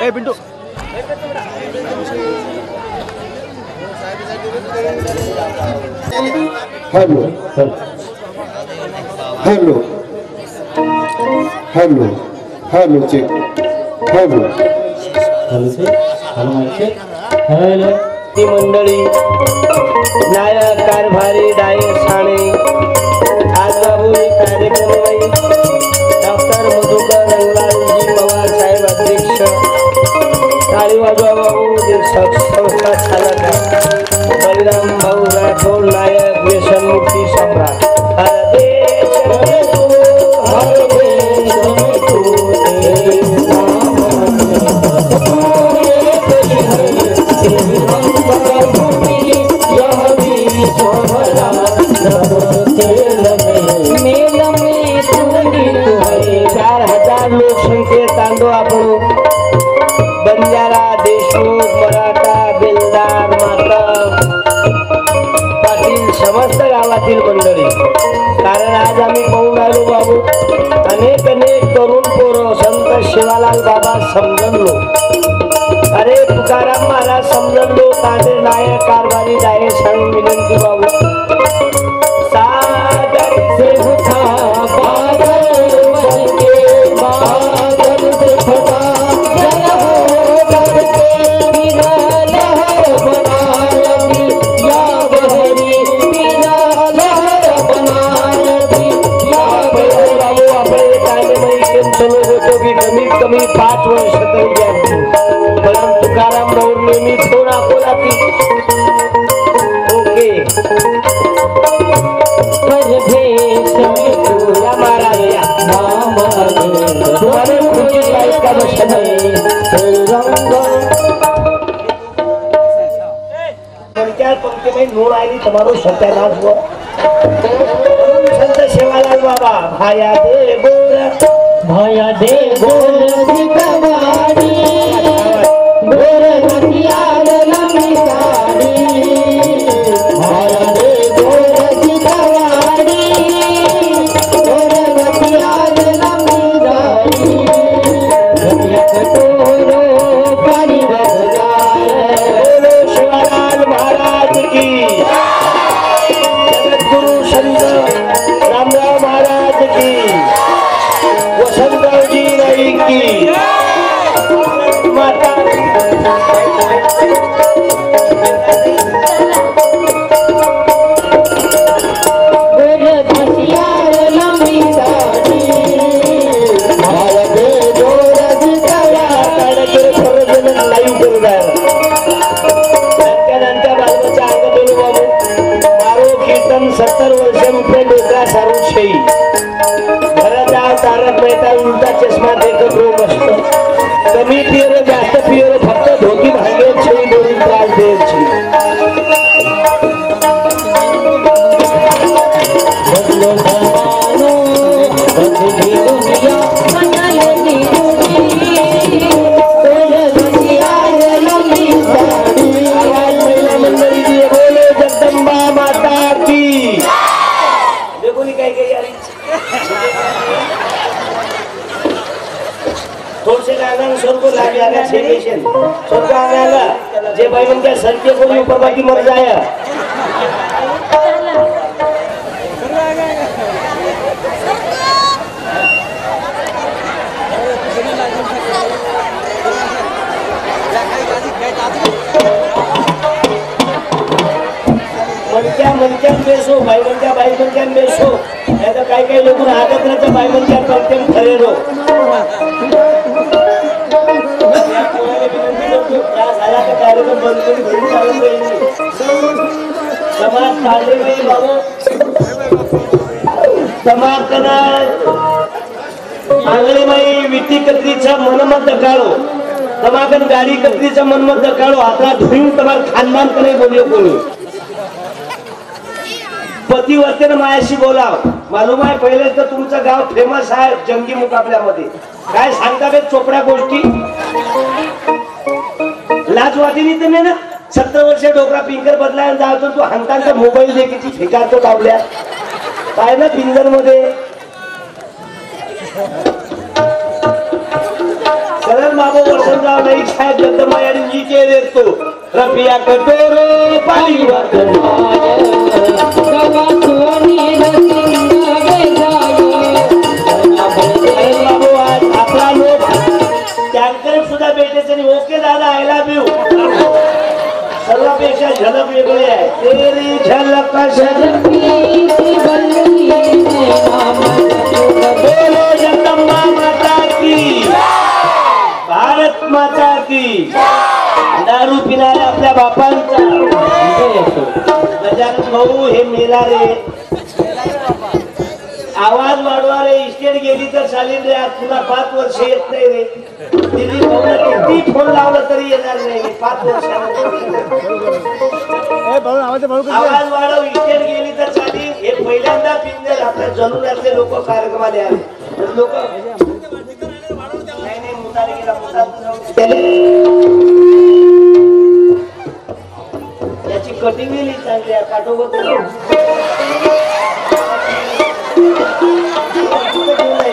ए Pintu hello hello hello hello check hello hello check hello mike check hello ती मंडळी नायक कारभारी डायक साणे आज बाबू कार्यक्रम डॉक्टर मधुकर रंगलालजी पवार साहेब अध्यक्ष ताली वाजवा बाबू संस्था चालक बलिराम भाऊ राठोड नायक व्यसनमुक्ती सम्राट बंजारा देशमुख मराठा बेलदार मातम पाटील समस्त गावातील मंडळी कारण आज आम्ही पाहून राहिलो बाबू अनेक तरुण पोरं संत शिवालाल बाबा समजलो अरे तुकाराम महाराज समजलो ताजे नायक कारभारी डायक सांग विनंती बाबू सादर से उठा बादल बनके बादल से फटा जय हो घेऊन अकोला ओके या महाराज या तुम्हाला खुर्चीत लाईट का बसत पंक्ति में नूर आई तुम्हारो सत्यानाश हुआ संत सेवालाल बाबा भाया दे गोर सिकवाड़ी गोर हथियार लंबी साड़ी भाया दे गोर सिकवाड़ी गोर हथियार लंबी साड़ी कटोरो पानी बोलो शिवालाल महाराज की जगतगुरु संत रामराव महाराज की वसंतराव जी रई की माता सत्तर वर्ष रुपये डोकरा सारून शेई घरात तारक मेहता उलटा चष्मा देखत रोग असतो कमी पियर जास्त पियर फक्त धोकी भांगे छेई दोरी त्रास द्यायची जे भाई उनके सर के कोई ऊपर बाकी मर जाए मनक्या बेसो भाई मनक्या बेसो नाही तर काही लोक हातात ना भाई मनक्या कमतेम खरे रो कार्यक्रम बंद करून घरी चालू राहिली समाज काढले नाही बाबा समाज कना आंगळे माई विटी कत्रीचा मनमत दकाळो तमाकन गाडी कत्रीचा मनमत दकाळो आता धुईन तमार खानदान कने बोलियो कोणी पतिवर्तेने मायाशी बोलाव मालूम आहे पहिले तर तुमचं गाव फेमस आहे जंगी मुकाबल्यामध्ये काय सांगता बे चोपड्या गोष्टी लाजवादीनी तर नाही ना 70 वर्ष डोकरा पिंकर बदलायला जातो तू हंतांचा मोबाईल देखील फेकातो लावल्या काय ना पिंजर मध्ये सरळ बाबा वसंतराव नाईक साहेब जगदंबा यांनी के देतो रफिया कटोरो पाणी आपला लोक टँकर सुद्धा भेटायचं नाही ओके दादा आय लव्ह यू सर्वापेक्षा झलक वेगळी आहे तेरी झलक बोलो जगदंबा माता की भारत माता की दारू पिणाऱ्या आपल्या बापांचा गजानन भाऊ हे मेला रे आवाज वाढवा रे इस्टेट गेली तर चालेल रे आज तुला 5 वर्ष येत नाही रे दिल्ली भाऊला किती फोन लावला तरी येणार नाही 5 वर्षानंतर आवाज वाढव इस्टेट गेली तर चालेल हे पहिल्यांदा पिंजर आपल्या जलुल्यातले लोक कार्यक्रमाला आले लोक नाही मुतारी गेला याची कटिंग गेली चांगली काटोबत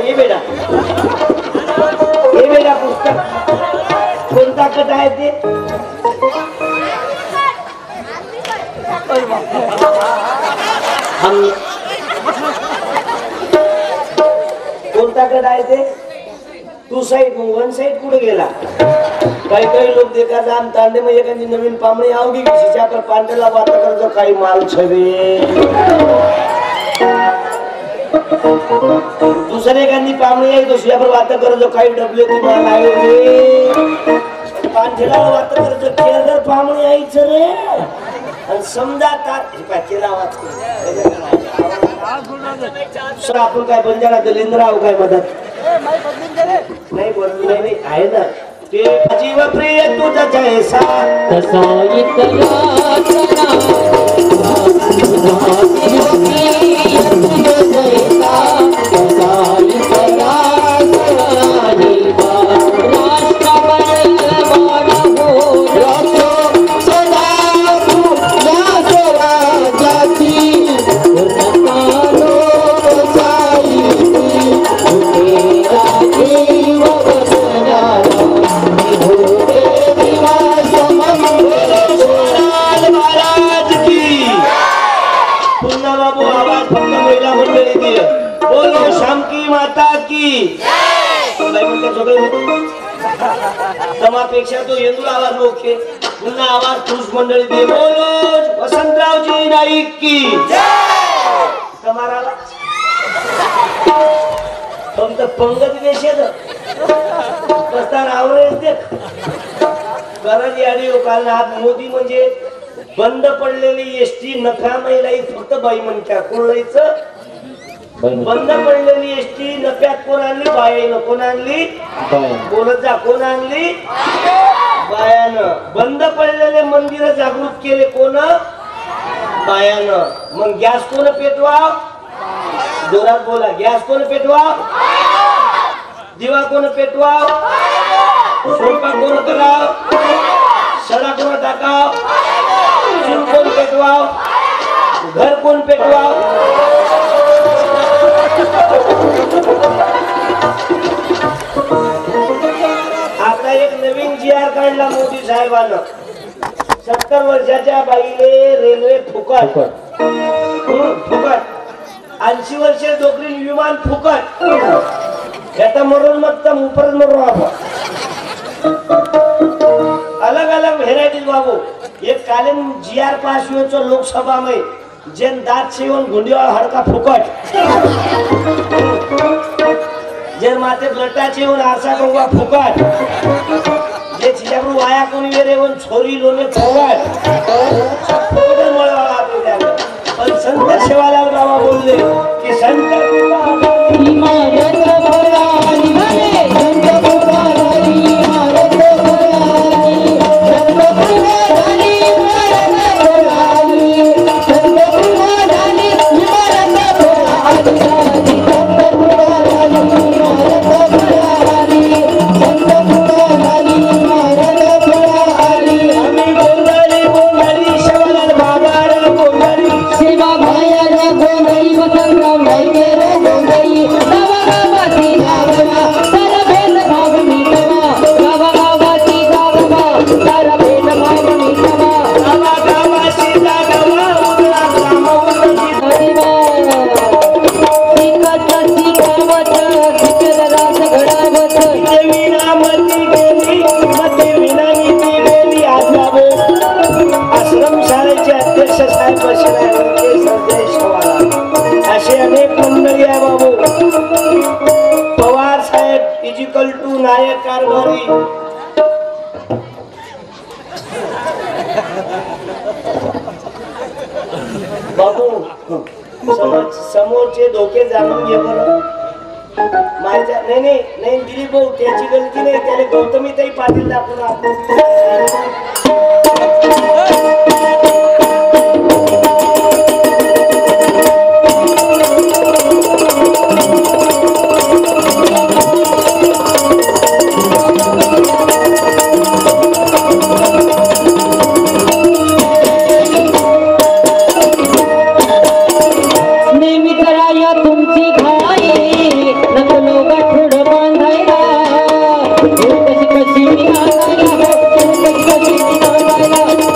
हे बेटा पुस्तक कोणता कट आहे ते कोणता कट आहे ते टू साइड वन साइड कुठे गेला काही लोक देखा जाम तांडे मग एखादी नवीन पामणी आवगी विशीच्या कर पांढऱ्याला वाता करतो काही माल छवे दुसरे एखादी पामणी आहे दुसऱ्या पर वाता करतो काही डबले ती माल आहे पांठीला वाच करायचं केळगर पामणी यायचं रे आणि समजा केला वाच सर आपण काय बंजारा दलिंद्राव काय मदत नाही बरोबर नाही आहे ना ते जीव प्रिय तुझा जैसा तसा तमापेक्षा तो येंदूर आवाज ओके पुन्हा आवाज पुरुष मंडळी दे बोलो वसंतरावजी नाईक की तमाराला फक्त पंगत वेशेत बसताना आवरेज देख गरज याडी काल आज मोदी म्हणजे बंद पडलेली एसटी नखा महिला फक्त बाई म्हणत्या कोण लायचं बंद पडलेली एसटी नफ्यात कोण आणली बायानं कोण आणली बोलत जा कोण आणली बायानं बंद पडलेले मंदिर जागृत केले कोण बायानं मग गॅस कोण पेटवा जोरात बोला गॅस कोण पेटवा दिवा कोण पेटवा स्वयंपाक कोण कराव सडा कोण टाकाव चूल कोण पेटवा घर कोण पेटवा आता एक नवीन GR काढला मोदी साहेबांना 70 वर्षाच्या बाईले रेल्वे फुकट फुकट 80 वर्ष नोकरी विमान फुकट याचा मरून मग ऊपर मरून अलग अलग व्हेरायटीज बाबू एक कालीन GR पास हुए लोकसभा में जेन दांत सेवन गुंडीवाळ हड़का फुकट जेन माथे ब्लटा सेवन आरसा कंगवा फुकट जे छिजाबरू वाया कोणी वेरे वन छोरी लोने फुकट फुकट मळवाळा आपल्याला पण संत शिवालाल बाबा बोलले की संत इमारत भराली भले संत भराली इमारत भराली संत भराली इमारत भराली संत भराली इमारत भराली संत भराली इमारत भराली संत भराली इमारत भराली आम्ही बोंगाली शिवालाल बाबा रे बोंगाली सेवा भायाला गोंधळी वसंतराव नाईकेर गोंधळी गावागावाची गावगा सारा भेदभाव मिटवा गावागावाची गावगा सारा भेदभाव मिटवा गावागावाची गावगा उरला ग्राम उन्नती शिकावत शिकल रास घडावत देवी नामती गेली मते विनानिती गेली आज बाबू आश्रम शाळेचे अध्यक्ष साहेब बसले संजय शिवाला असे अनेक मंडळी आहे बाबू पवार साहेब इजिकल टू नायक कारभारी बाबू समोरचे धोके जाणून घे बरं माझ्या नाही दिलीप भाऊ त्याची गलती नाही त्याने गौतमीताई पाटील दाखवून नेहमी कराया तुमची घाई नको गाठोड बांधायला कशी कशी मी आणायला कशी कशी मी आणायला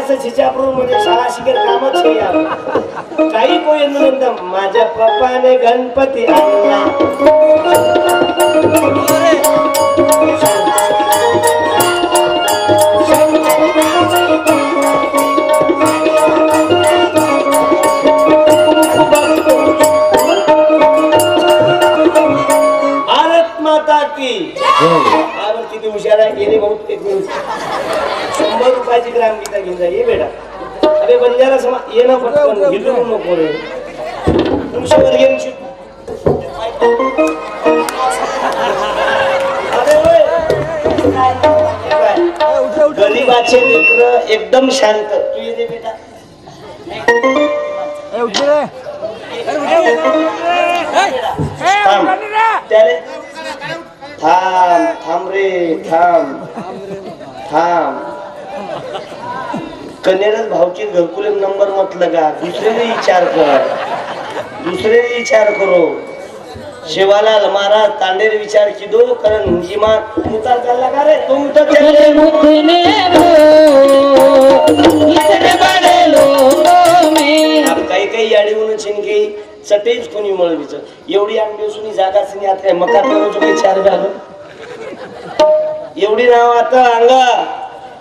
असं छिचापूर मध्ये शाळा शिकेल कामच हे यावं. काही कोई नंतर माझ्या पप्पाने गणपती आणला. भारत माता की भारत किती हुशार आहे गेले बहुत एक मिनिट 100 रुपयाची ग्रामगीता घेऊन जा ये बेटा. अरे बंजारा समाज ये ना पटकन हिंदू नको रे तुमच्यावर घेऊन गरीबाचे लेकर एकदम शांत. तू ये दे बेटा. त्याले थांब रे थांब. कन्यारच भावची घरकुले नंबर मत लगा. दुसरे विचार करो. शिवालाल महाराज तांडेर विचार की दो कारण इमान मुताल चालला का रे तुम तो चले मुतने इतने बड़े लोगों में. अब काही याडी म्हणून चिनके चटेज कोणी मळवीच एवढी आंबेसुनी जागा सिनी आता मका पेरोचं काही चार झालं एवढी नाव आता अंगा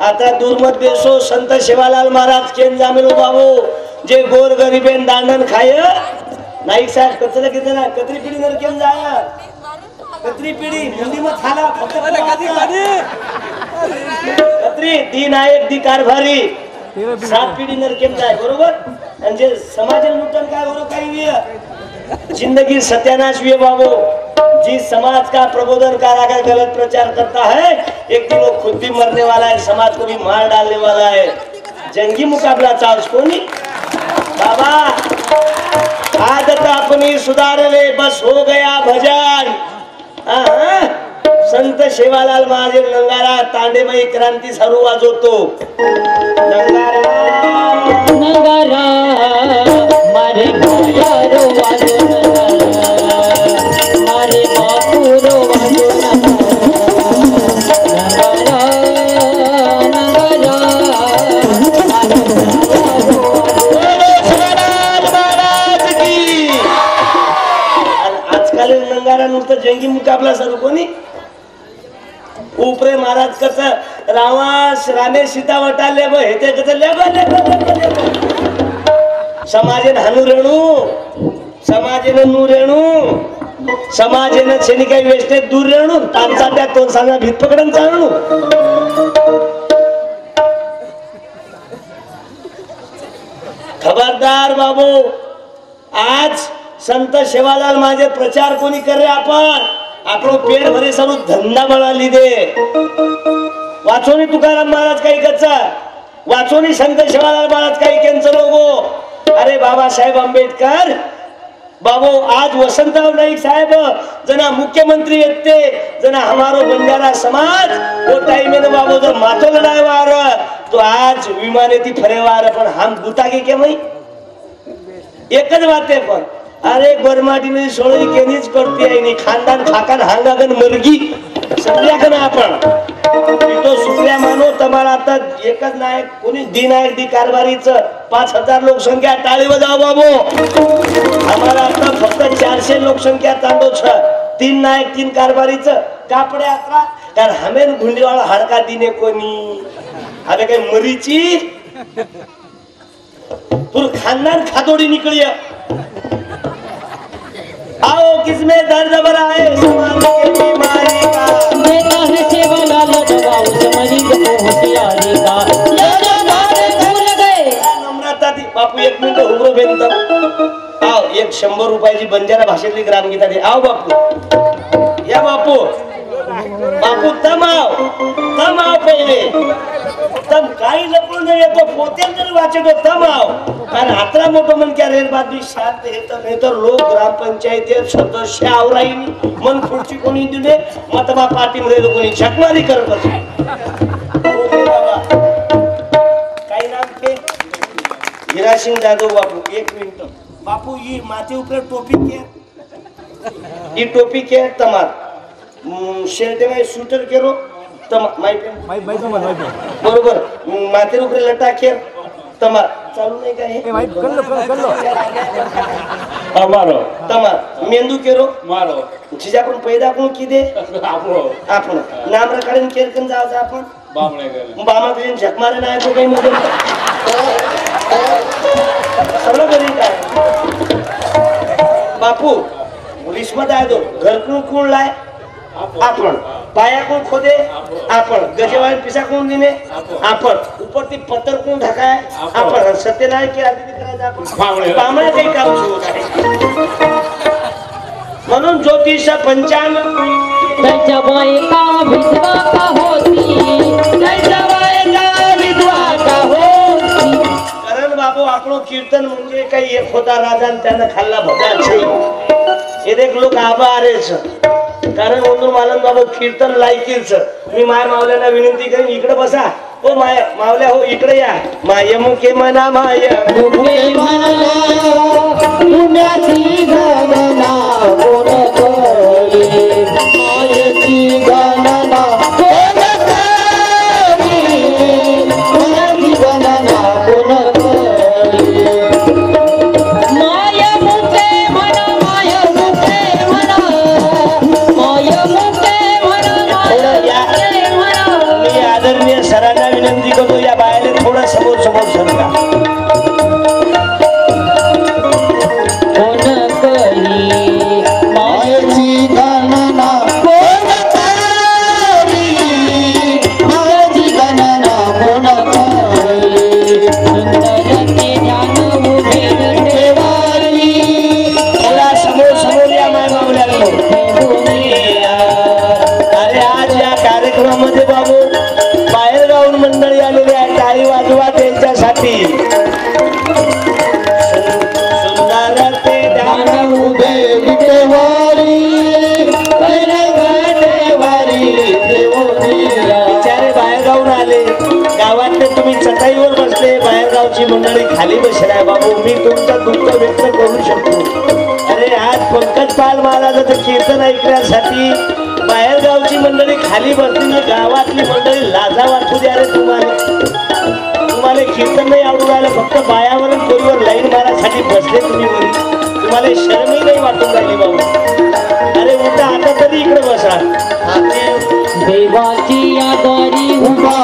आता दूरमत बेसो संत शिवालाल महाराज केन जामेलो बाबू जे गोर गरीबेन दांडन खाय नाईक साहेब कचरा किती ना कतरी पिढी नर केम जाया कतरी पिढी मुंडी मत खाला फक्त कतरी दी नायक दी कारभारी 7 पिढी नर केम जाय बरोबर. आणि जे समाज लुटन काय बरोबर काही जिंदगी सत्यानाश हुए बाबू. जी समाज का प्रबोधन कर गलत प्रचार करता है एक दिन वो खुद भी मरने वाला है समाज को भी मार डालने वाला है. जंगी मुकाबला था उसको नहीं बाबा. आदत अपनी सुधारले बस हो गया भजन. संत शेवालाल महादेव नंगारा तांडेबाई क्रांती सारू वाजवतो. नंगारा मारे भैया रो वाजो मारे बापू रो वाजो आजकाल नंगारा नुसतं जंगी मुकाबला सर कोणी उपरे महाराज कस रावास राणे सीता वटाले हे ते कस समाजेन हानू रेणू समाजेन नू रेणू समाजेन छेनी काही वेस्टे दूर रेणू तांचा त्या तोन सांगा भीत पकडन चालणू. खबरदार बाबू. आज संत शेवालाल माझे प्रचार कोणी करे आपण आपलो पेट भरे सर्व धंदा बळा लिदे. वाचोनी तुकाराम महाराज काही कच्चा वाचोनी संत शिवालाल महाराज काही केंचं लोगो. अरे बाबासाहेब आंबेडकर बाबू आज वसंतराव नाईक साहेब जना मुख्यमंत्री येते जना हमारो बंजारा समाज वो टाइम में बाबू जर मातो लड़ाई वार तो आज विमाने ती फरेवार पण हम गुतागे के मई एकच बात आहे पण अरे बरमाटीने सोळी केनीच करते आहे नी खानदान खाकान हांगागन मर्गी सगळ्या कन आपण तो सुप्रिया मानो तुम्हाला आता एकच नायक कोणी दिनायक दी कारभारीचं 5000 लोकसंख्या टाळी बजाव बाबू. आम्हाला आता फक्त 400 लोकसंख्या तांडो छ 3 नायक 3 कारभारीचं कापडे आता कारण हमेन गुंडीवाळा हडका दिने कोणी अरे काही मरीची पूर खानदान खातोडी निकली. आओ किसमें दर्द भरा है समाज की बीमारी का देता है सेवालाल दवा उस मरीज को होशियारी का. भूल गए नम्रता दी बापू 1 मिनिट उभं बेंत. आओ एक 100 रुपयाची बंजारा भाषेतली ग्रामगीता दे. आओ बापू या बापू बापू तमाव पहिले तम काही लपडून येतो पोतेल जर वाचतो तमाव कारण हातरा मोठं मन क्या रेल बातमी शांत येत नाही तर लोक ग्रामपंचायतीत सदस्य आवराईनी मन खुर्ची कोणी दिले मतमा पार्टी मध्ये कोणी झकमारी करत असे. काही नाम के हिरासिंग जाधव बापू 1 मिनिट बापू ही माथे ऊपर टोपी के ये टोपी के तमार शर्ट में शूटर केरो तम माई बरोबर माथे ऊपर लटा के तमा चालू नाही का हे અમારો तमा मेंदू केरो મારો जिजा पण पैदा कोण की दे आपण नाम रकाडीन केरकन जायचं आपण બામણે કરે बामा करीन झक मारे नाही तो काही मध्ये सगळं घरी काय बापू पोलीसमध्ये आहे तो घर कोण कोण लाय आपण पाया कोण खोदे आपण गजेवाळी पिसा कोण दिने आपण उपरती पत्तर कोण ढकाय आपण सत्यनारायण की आरती करायचं आपण बामणे काही काम सुरू आहे म्हणून ज्योतिष पंचांग त्याच्या बायका विधवा का होती त्याच्या बायका विधवा का होती कारण बाबू आपण कीर्तन म्हणजे काही एक होता राजा आणि त्यानं खाल्ला भजा हे देख लोक आभारेच कारण म्हणून मला बाबा कीर्तन लायकीच मी माय मावल्याला विनंती करीन इकडे बसा हो माय मावल्या हो इकडे या माय मुखे मना माय मुखे म्हणला पुण्याची गणना कोण करी मायेची गणना कोण करी पुण्याची गणना कोण करी माय मुखे म्हणा माय मुखे म्हणा माय मुखे म्हणा माय म्हणा मी आदरणीय सरांना विनंती करतो या बायाने थोडं समोर समोर सरका कोण करी मायेची गणना कोण करी मायेची गणना कोण करी सुंदरते ध्यान उभे ठेवारी मला समोर समोर या माय मावल्याला अरे आज या कार्यक्रमामध्ये बाबू बाहेर गावून मंडळी आलेली आहे टाळी वाजवा त्यांच्यासाठी सुंदर ते ध्यान ध्यान उभे विटेवारी बिचारे बाहेर गावून आले गावातले तुम्ही चटाईवर बसले बाहेर गावची मंडळी खाली बसलाय बाबू मी तुमचं दुःख व्यक्त करू शकतो अरे आज पंकज पाल महाराजाचं कीर्तन ऐकण्यासाठी बाहेर गावची मंडळी खाली बसली गावातली मंडळी लाजा वाटू द्या रे तुम्हाला कीर्तन नाही आवडू राहिलं फक्त बायावर आणि पोरीवर लाईन मारायसाठी बसले तुम्ही वरी तुम्हाला शरमही नाही वाटून राहिली बाबू अरे उठा आता तरी इकडे बसा देवाची आदारी उभा